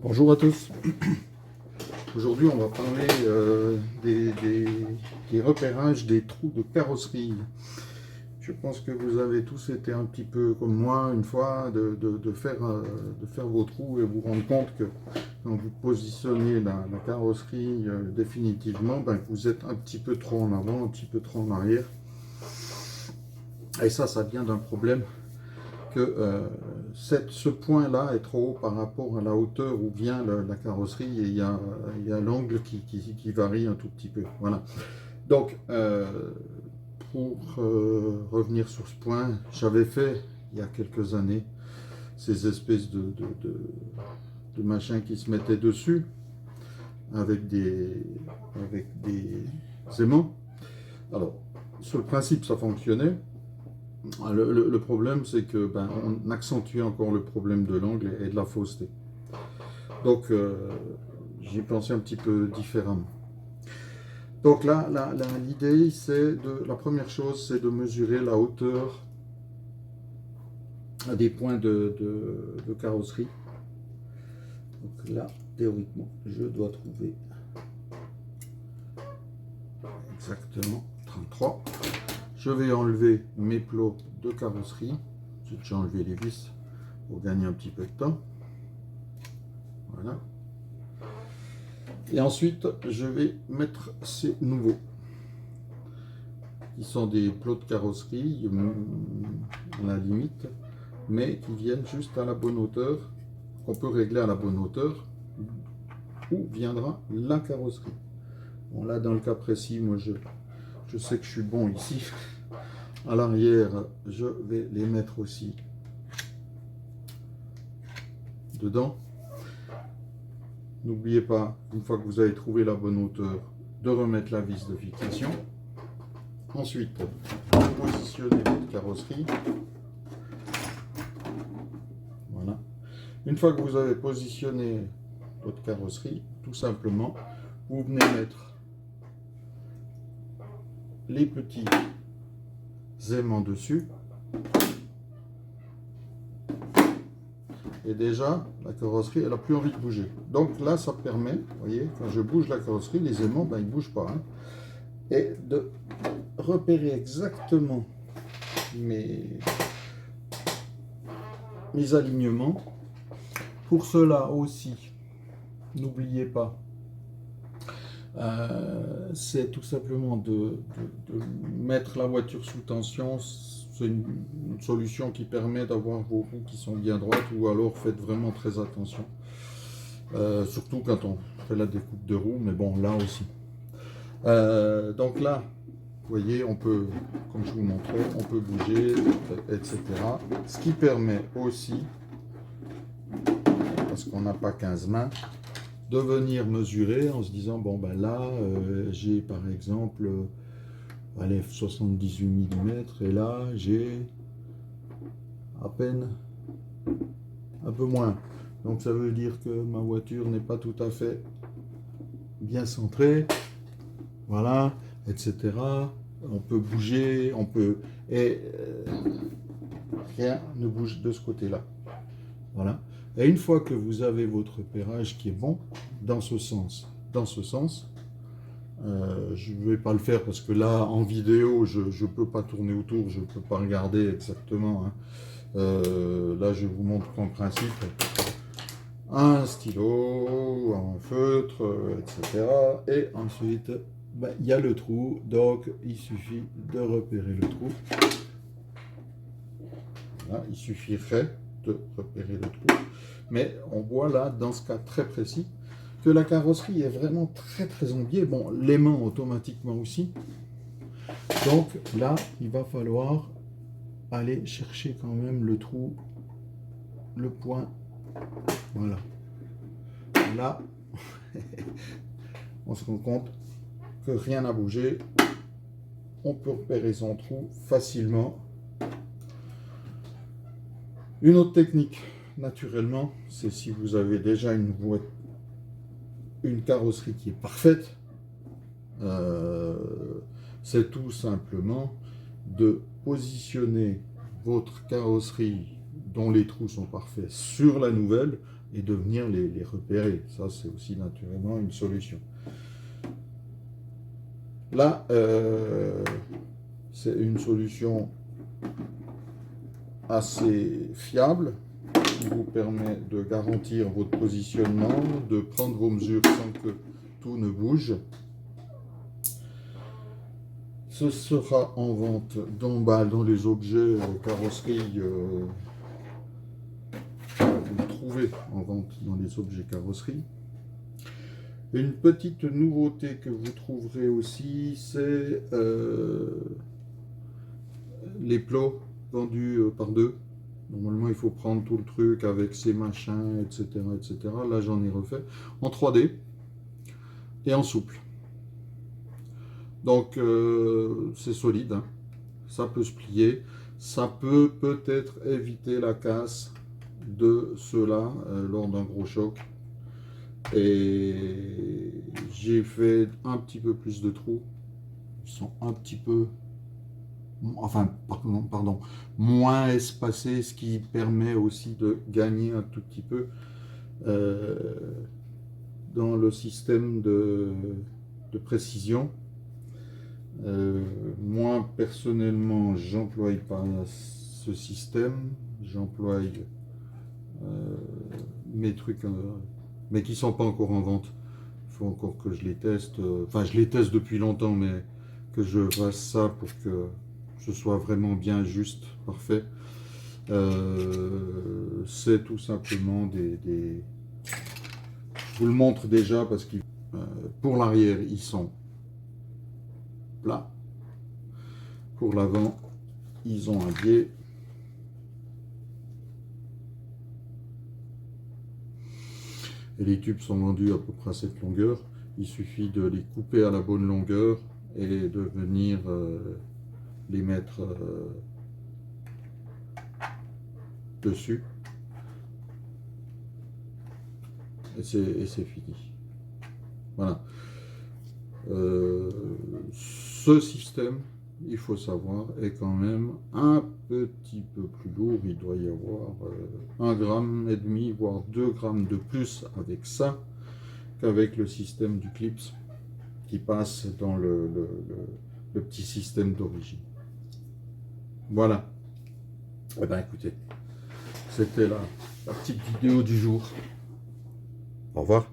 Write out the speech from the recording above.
Bonjour à tous. Aujourd'hui, on va parler des repérages des trous de carrosserie. Je pense que vous avez tous été un petit peu comme moi une fois de faire vos trous et vous rendre compte que quand vous positionnez la carrosserie définitivement, ben, vous êtes un petit peu trop en avant, un petit peu trop en arrière. Et ça vient d'un problème que ce point-là est trop haut par rapport à la hauteur où vient la carrosserie et il y a l'angle qui varie un tout petit peu. Voilà. Donc, pour revenir sur ce point, j'avais fait il y a quelques années ces espèces de machins qui se mettaient dessus avec des aimants. Alors, sur le principe, ça fonctionnait. Le problème, c'est que on accentue encore le problème de l'angle et de la fausseté. Donc, j'ai pensé un petit peu différemment. Donc là, l'idée, c'est la première chose, c'est de mesurer la hauteur à des points de carrosserie. Donc là, théoriquement, je dois trouver exactement 33. Je vais enlever mes plots de carrosserie. J'ai déjà enlevé les vis pour gagner un petit peu de temps. Voilà. Et ensuite, je vais mettre ces nouveaux, qui sont des plots de carrosserie, à la limite, mais qui viennent juste à la bonne hauteur, qu'on peut régler à la bonne hauteur, où viendra la carrosserie. Bon, là, dans le cas précis, moi, je sais que je suis bon ici. À l'arrière, je vais les mettre aussi dedans. N'oubliez pas, une fois que vous avez trouvé la bonne hauteur, de remettre la vis de fixation. Ensuite, vous positionnez votre carrosserie. Voilà. Une fois que vous avez positionné votre carrosserie, tout simplement, vous venez mettre les petits aimants dessus. Et déjà, la carrosserie, elle n'a plus envie de bouger. Donc là, ça permet, vous voyez, quand je bouge la carrosserie, les aimants, ben, ils ne bougent pas. Hein, et de repérer exactement mes alignements. Pour cela aussi, n'oubliez pas, c'est tout simplement de mettre la voiture sous tension. C'est une solution qui permet d'avoir vos roues qui sont bien droites, ou alors faites vraiment très attention. Surtout quand on fait la découpe de roues, mais bon, là aussi. Donc là, vous voyez, on peut, comme je vous montrais, on peut bouger, etc. Ce qui permet aussi, parce qu'on n'a pas 15 mains, de venir mesurer en se disant, bon ben là, j'ai par exemple, allez, 78 mm, et là, j'ai à peine un peu moins. Donc ça veut dire que ma voiture n'est pas tout à fait bien centrée, voilà, etc. On peut bouger, on peut... Et rien ne bouge de ce côté-là. Voilà. Et une fois que vous avez votre repérage qui est bon, dans ce sens, je ne vais pas le faire parce que là, en vidéo, je ne peux pas tourner autour, je ne peux pas regarder exactement. Hein. Là, je vous montre en principe un stylo, un feutre, etc. Et ensuite, il y a le trou, donc il suffit de repérer le trou. Voilà, il suffirait de repérer le trou. Mais on voit là, dans ce cas très précis, que la carrosserie est vraiment très ombiée. Bon, l'aimant automatiquement aussi. Donc là, il va falloir aller chercher quand même le trou, le point. Voilà. Là, on se rend compte que rien n'a bougé. On peut repérer son trou facilement. Une autre technique, naturellement, c'est si vous avez déjà une carrosserie qui est parfaite, c'est tout simplement de positionner votre carrosserie dont les trous sont parfaits sur la nouvelle, et de venir les repérer. Ça, c'est aussi naturellement une solution. Là, c'est une solution assez fiable qui vous permet de garantir votre positionnement, de prendre vos mesures sans que tout ne bouge. Ce sera en vente dans les objets carrosserie. Vous le trouvez en vente dans les objets carrosserie. Une petite nouveauté que vous trouverez aussi, c'est les plots vendus par deux. Normalement, il faut prendre tout le truc avec ses machins, etc., etc. Là, j'en ai refait en 3D et en souple. Donc, c'est solide, hein. Ça peut se plier. Ça peut peut-être éviter la casse de ceux-là lors d'un gros choc. Et j'ai fait un petit peu plus de trous. Ils sont un petit peu... Enfin, pardon, moins espacés, ce qui permet aussi de gagner un tout petit peu dans le système de précision. Moi, personnellement, j'emploie pas ce système. J'emploie mes trucs, mais qui ne sont pas encore en vente. Il faut encore que je les teste. Enfin, je les teste depuis longtemps, mais que je fasse ça pour que ce soit vraiment bien juste, parfait. C'est tout simplement je vous le montre déjà parce que pour l'arrière, ils sont plats. Pour l'avant, ils ont un biais. Et les tubes sont vendus à peu près à cette longueur. Il suffit de les couper à la bonne longueur et de venir les mettre dessus. Et c'est fini. Voilà. Ce système, il faut savoir, est quand même un petit peu plus lourd. Il doit y avoir 1,5 g, voire 2 grammes de plus avec ça qu'avec le système du Clips qui passe dans le petit système d'origine. Voilà. Eh bien écoutez, c'était la petite vidéo du jour. Au revoir.